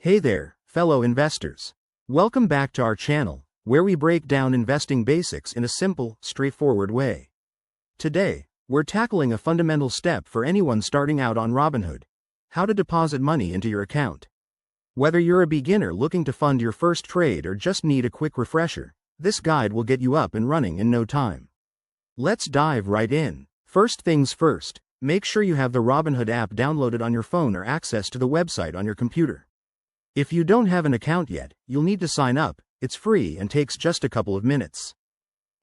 Hey there, fellow investors. Welcome back to our channel, where we break down investing basics in a simple, straightforward way. Today, we're tackling a fundamental step for anyone starting out on Robinhood: how to deposit money into your account. Whether you're a beginner looking to fund your first trade or just need a quick refresher, this guide will get you up and running in no time. Let's dive right in. First things first, make sure you have the Robinhood app downloaded on your phone or access to the website on your computer. If you don't have an account yet, you'll need to sign up. It's free and takes just a couple of minutes.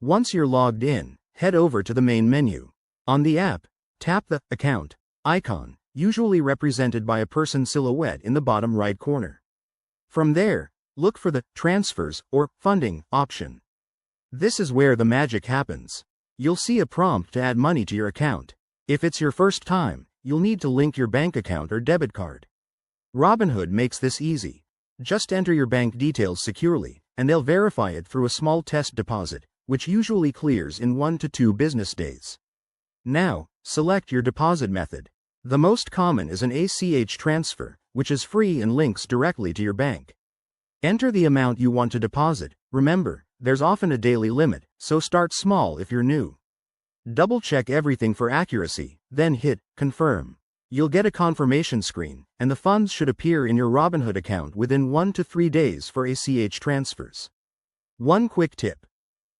Once you're logged in, head over to the main menu. On the app, tap the account icon, usually represented by a person's silhouette in the bottom right corner. From there, look for the transfers or funding option. This is where the magic happens. You'll see a prompt to add money to your account. If it's your first time, you'll need to link your bank account or debit card. Robinhood makes this easy. Just enter your bank details securely, and they'll verify it through a small test deposit, which usually clears in 1 to 2 business days. Now, select your deposit method. The most common is an ACH transfer, which is free and links directly to your bank. Enter the amount you want to deposit. Remember, there's often a daily limit, so start small if you're new. Double-check everything for accuracy, then hit confirm. You'll get a confirmation screen, and the funds should appear in your Robinhood account within 1 to 3 days for ACH transfers. One quick tip: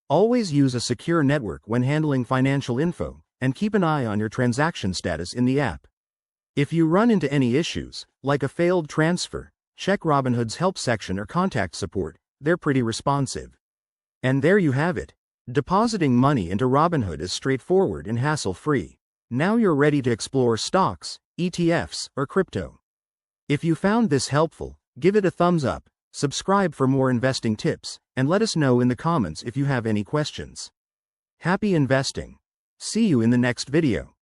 always use a secure network when handling financial info, and keep an eye on your transaction status in the app. If you run into any issues, like a failed transfer, check Robinhood's help section or contact support. They're pretty responsive. And there you have it. Depositing money into Robinhood is straightforward and hassle-free. Now you're ready to explore stocks, ETFs, or crypto. If you found this helpful, give it a thumbs up, subscribe for more investing tips, and let us know in the comments if you have any questions. Happy investing! See you in the next video.